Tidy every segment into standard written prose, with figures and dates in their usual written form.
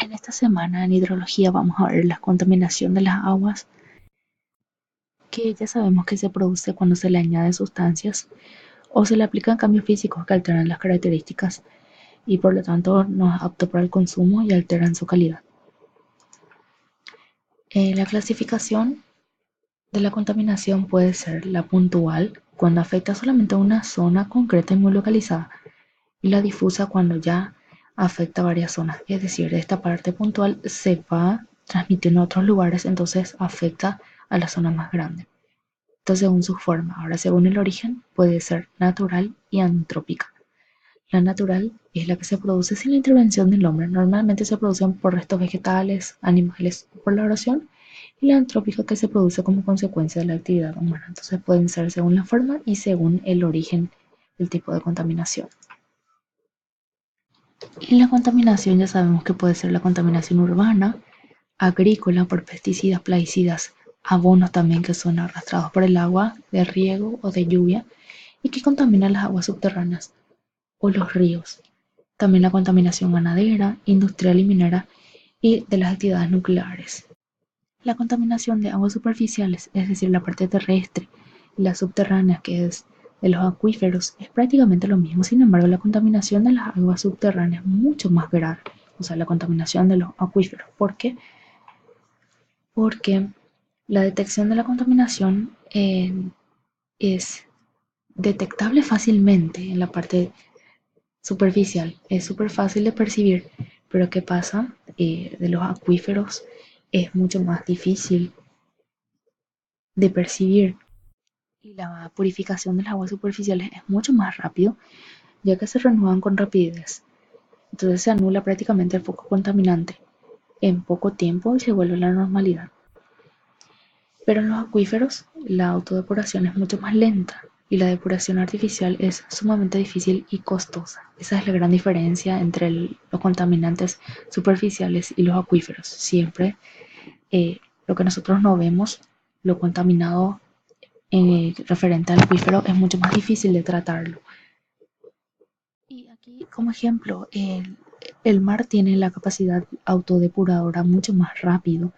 En esta semana en hidrología vamos a ver la contaminación de las aguas, que ya sabemos que se produce cuando se le añaden sustancias o se le aplican cambios físicos que alteran las características y por lo tanto no es apto para el consumo y alteran su calidad. La clasificación de la contaminación puede ser la puntual, cuando afecta solamente a una zona concreta y muy localizada, y la difusa cuando ya afecta a varias zonas. Es decir, esta parte puntual se va transmitiendo a otros lugares, entonces afecta a la zona más grande. Entonces, según su forma, ahora según el origen, puede ser natural y antrópica. La natural es la que se produce sin la intervención del hombre. Normalmente se producen por restos vegetales, animales o por la erosión. Y la antrópica que se produce como consecuencia de la actividad humana. Entonces pueden ser según la forma y según el origen del tipo de contaminación. Y la contaminación ya sabemos que puede ser la contaminación urbana, agrícola por pesticidas, plaguicidas, abonos también que son arrastrados por el agua de riego o de lluvia y que contaminan las aguas subterráneas o los ríos. También la contaminación ganadera, industrial y minera y de las actividades nucleares. La contaminación de aguas superficiales, es decir, la parte terrestre y la subterránea, que es de los acuíferos, es prácticamente lo mismo. Sin embargo, la contaminación de las aguas subterráneas es mucho más grave. O sea, la contaminación de los acuíferos. ¿Por qué? Porque la detección de la contaminación es detectable fácilmente en la parte superficial. Es súper fácil de percibir. Pero ¿qué pasa? De los acuíferos es mucho más difícil de percibir y la purificación de las aguas superficiales es mucho más rápido, ya que se renuevan con rapidez. Entonces se anula prácticamente el foco contaminante en poco tiempo y se vuelve a la normalidad. Pero en los acuíferos la autodepuración es mucho más lenta y la depuración artificial es sumamente difícil y costosa. Esa es la gran diferencia entre los contaminantes superficiales y los acuíferos. Siempre lo que nosotros no vemos, lo contaminado referente al acuífero, es mucho más difícil de tratarlo. Y aquí, como ejemplo, el mar tiene la capacidad autodepuradora mucho más rápido,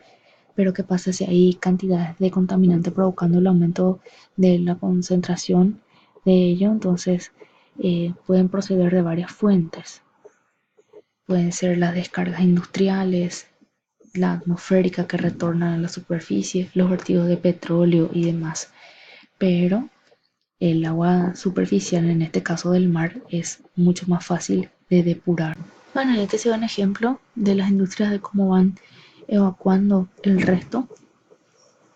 pero ¿qué pasa si hay cantidades de contaminante provocando el aumento de la concentración de ello? Entonces, pueden proceder de varias fuentes. Pueden ser las descargas industriales, la atmosférica que retorna a la superficie, los vertidos de petróleo y demás. Pero el agua superficial, en este caso del mar, es mucho más fácil de depurar. Bueno, y este es un ejemplo de las industrias de cómo van evacuando el resto.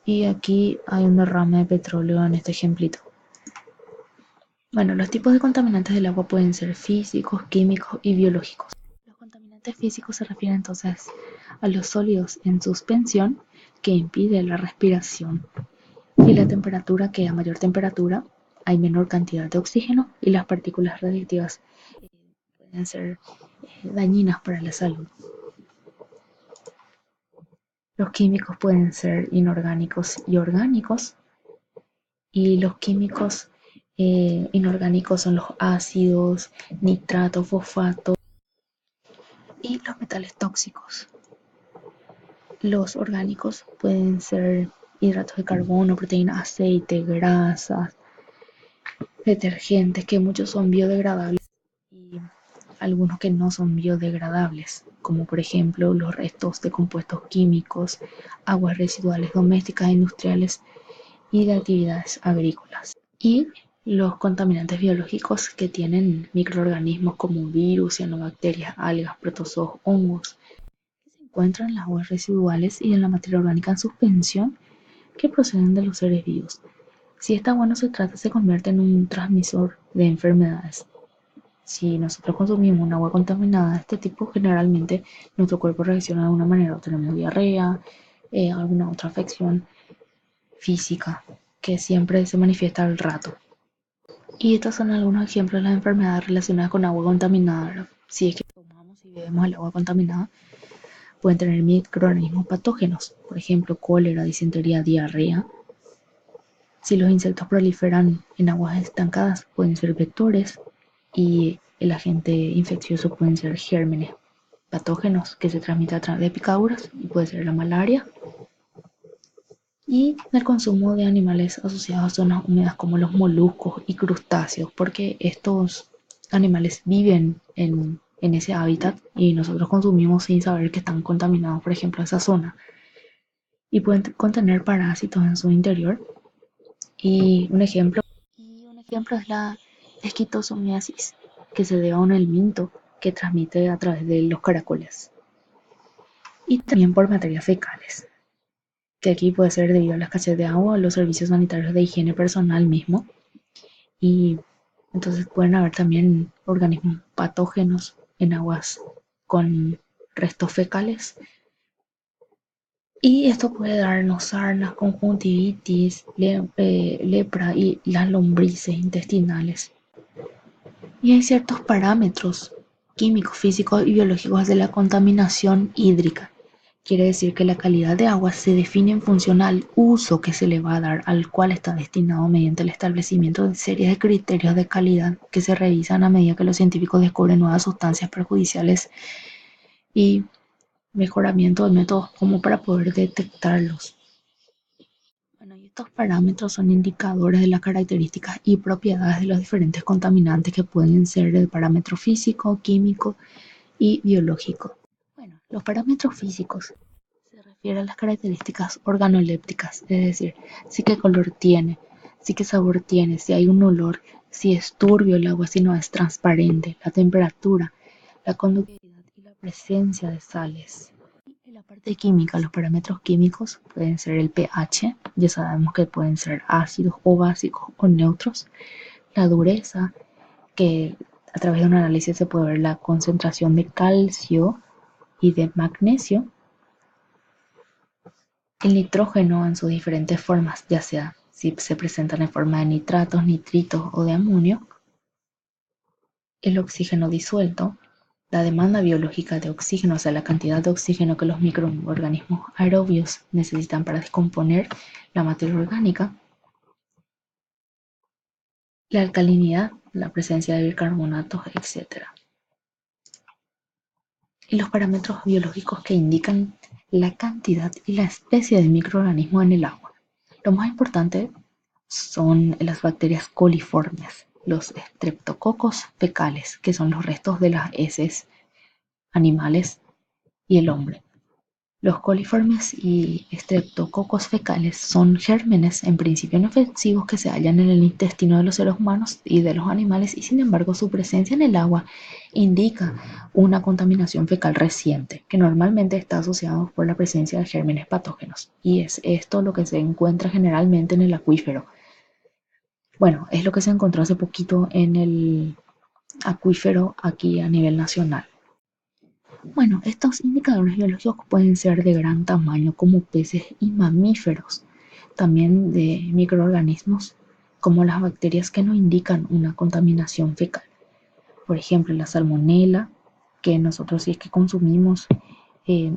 Y aquí hay un derrame de petróleo en este ejemplito. Bueno, los tipos de contaminantes del agua pueden ser físicos, químicos y biológicos. Los contaminantes físicos se refieren entonces a los sólidos en suspensión que impiden la respiración y la temperatura, que a mayor temperatura hay menor cantidad de oxígeno y las partículas radiactivas pueden ser dañinas para la salud. Los químicos pueden ser inorgánicos y orgánicos, y los químicos inorgánicos son los ácidos, nitratos, fosfatos y los metales tóxicos. Los orgánicos pueden ser hidratos de carbono, proteínas, aceite, grasas, detergentes, que muchos son biodegradables y algunos que no son biodegradables, como por ejemplo los restos de compuestos químicos, aguas residuales domésticas e industriales y de actividades agrícolas. Y los contaminantes biológicos, que tienen microorganismos como virus, cianobacterias, algas, protozoos, hongos, que se encuentran en las aguas residuales y en la materia orgánica en suspensión que proceden de los seres vivos. Si esta agua no se trata, se convierte en un transmisor de enfermedades. Si nosotros consumimos un agua contaminada de este tipo, generalmente nuestro cuerpo reacciona de una manera, o tenemos diarrea, alguna otra afección física que siempre se manifiesta al rato. Y estos son algunos ejemplos de las enfermedades relacionadas con agua contaminada. Si es que tomamos y bebemos el agua contaminada, pueden tener microorganismos patógenos, por ejemplo, cólera, disentería, diarrea. Si los insectos proliferan en aguas estancadas, pueden ser vectores y el agente infeccioso pueden ser gérmenes. patógenos que se transmiten a través de picaduras, y puede ser la malaria, y del consumo de animales asociados a zonas húmedas como los moluscos y crustáceos, porque estos animales viven en ese hábitat y nosotros consumimos sin saber que están contaminados, por ejemplo, esa zona, y pueden contener parásitos en su interior. Y un ejemplo es la esquistosomiasis, que se debe a un helminto que transmite a través de los caracoles, y también por materias fecales, que aquí puede ser debido a la escasez de agua o los servicios sanitarios de higiene personal mismo. Y entonces pueden haber también organismos patógenos en aguas con restos fecales. Y esto puede darnos sarnas, conjuntivitis, lepra y las lombrices intestinales. Y hay ciertos parámetros químicos, físicos y biológicos de la contaminación hídrica. Quiere decir que la calidad de agua se define en función al uso que se le va a dar, al cual está destinado mediante el establecimiento de series de criterios de calidad que se revisan a medida que los científicos descubren nuevas sustancias perjudiciales y mejoramiento de métodos como para poder detectarlos. Bueno, y estos parámetros son indicadores de las características y propiedades de los diferentes contaminantes que pueden ser de parámetro físico, químico y biológico. Bueno, los parámetros físicos se refieren a las características organolépticas, es decir, si qué color tiene, si qué sabor tiene, si hay un olor, si es turbio el agua, si no es transparente, la temperatura, la conductividad y la presencia de sales. En la parte química, los parámetros químicos pueden ser el pH, ya sabemos que pueden ser ácidos o básicos o neutros, la dureza, que a través de un análisis se puede ver la concentración de calcio y de magnesio, el nitrógeno en sus diferentes formas, ya sea si se presentan en forma de nitratos, nitritos o de amonio, el oxígeno disuelto, la demanda biológica de oxígeno, o sea, la cantidad de oxígeno que los microorganismos aerobios necesitan para descomponer la materia orgánica, la alcalinidad, la presencia de bicarbonatos, etc. Y los parámetros biológicos que indican la cantidad y la especie de microorganismos en el agua. Lo más importante son las bacterias coliformes, los estreptococos fecales, que son los restos de las heces animales y el hombre. Los coliformes y estreptococos fecales son gérmenes en principio inofensivos que se hallan en el intestino de los seres humanos y de los animales, y sin embargo su presencia en el agua indica una contaminación fecal reciente, que normalmente está asociada por la presencia de gérmenes patógenos, y es esto lo que se encuentra generalmente en el acuífero. Bueno, es lo que se encontró hace poquito en el acuífero aquí a nivel nacional. Bueno, estos indicadores biológicos pueden ser de gran tamaño como peces y mamíferos, también de microorganismos como las bacterias que nos indican una contaminación fecal. Por ejemplo, la salmonela, que nosotros si es que consumimos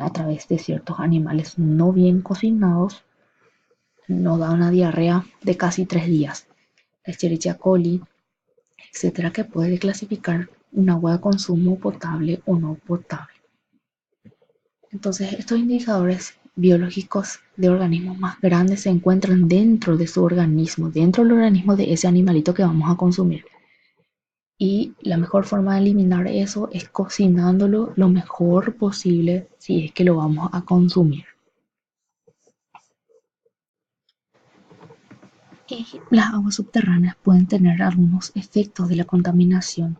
a través de ciertos animales no bien cocinados, nos da una diarrea de casi 3 días. La Escherichia coli, etcétera, que puede clasificar un agua de consumo potable o no potable. Entonces, estos indicadores biológicos de organismos más grandes se encuentran dentro de su organismo, dentro del organismo de ese animalito que vamos a consumir. Y la mejor forma de eliminar eso es cocinándolo lo mejor posible si es que lo vamos a consumir. Y las aguas subterráneas pueden tener algunos efectos de la contaminación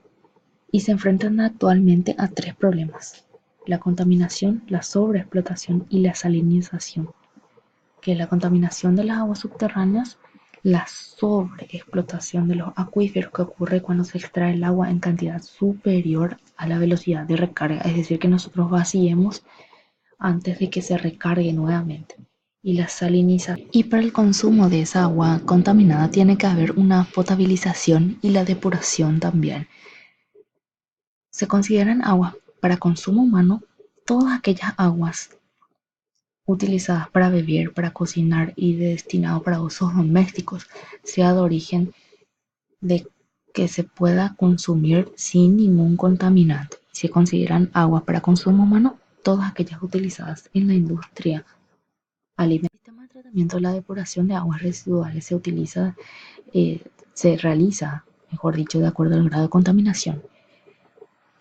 y se enfrentan actualmente a 3 problemas: la contaminación, la sobreexplotación y la salinización. Que es la contaminación de las aguas subterráneas, la sobreexplotación de los acuíferos, que ocurre cuando se extrae el agua en cantidad superior a la velocidad de recarga, es decir, que nosotros vaciemos antes de que se recargue nuevamente. Y la salinización. Y para el consumo de esa agua contaminada tiene que haber una potabilización y la depuración también. Se consideran aguas para consumo humano todas aquellas aguas utilizadas para beber, para cocinar y destinado para usos domésticos, sea de origen de que se pueda consumir sin ningún contaminante. Se consideran aguas para consumo humano todas aquellas utilizadas en la industria alimentaria. El sistema de tratamiento de la depuración de aguas residuales se realiza, mejor dicho, de acuerdo al grado de contaminación.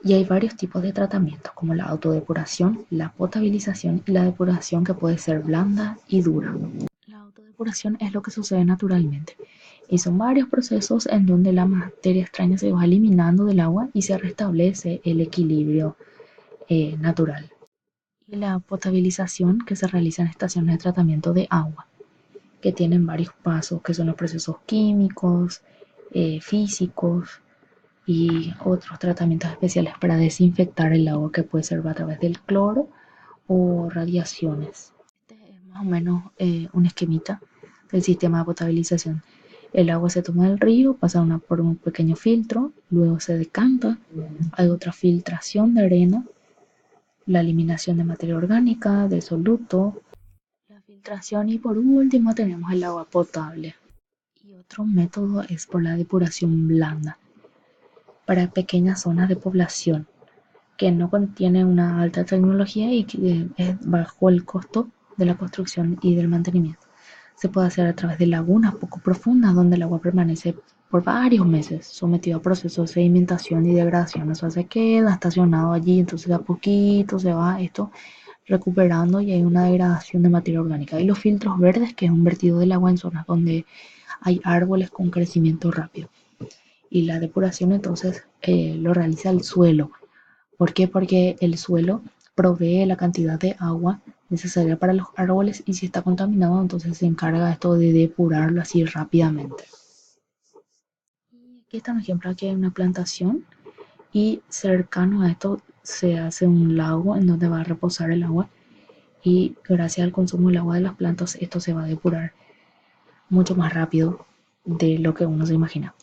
Y hay varios tipos de tratamientos, como la autodepuración, la potabilización y la depuración, que puede ser blanda y dura. La autodepuración es lo que sucede naturalmente y son varios procesos en donde la materia extraña se va eliminando del agua y se restablece el equilibrio natural. Y la potabilización, que se realiza en estaciones de tratamiento de agua, que tienen varios pasos, que son los procesos químicos, físicos y otros tratamientos especiales para desinfectar el agua, que puede ser a través del cloro o radiaciones. Este es más o menos un esquemita del sistema de potabilización. El agua se toma del río, pasa por un pequeño filtro, luego se decanta, hay otra filtración de arena, la eliminación de materia orgánica, de soluto, la filtración y por último tenemos el agua potable. Y otro método es por la depuración blanda para pequeñas zonas de población que no contiene una alta tecnología y que es bajo el costo de la construcción y del mantenimiento. Se puede hacer a través de lagunas poco profundas donde el agua permanece por varios meses sometido a procesos de sedimentación y degradación. O sea, se queda estacionado allí, entonces a poquito se va esto recuperando y hay una degradación de materia orgánica. Y los filtros verdes, que es un vertido del agua en zonas donde hay árboles con crecimiento rápido. Y la depuración entonces lo realiza el suelo. ¿Por qué? Porque el suelo provee la cantidad de agua necesaria para los árboles y si está contaminado, entonces se encarga esto de depurarlo así rápidamente. Y aquí está un ejemplo, aquí hay una plantación y cercano a esto se hace un lago en donde va a reposar el agua y gracias al consumo del agua de las plantas esto se va a depurar mucho más rápido de lo que uno se imagina.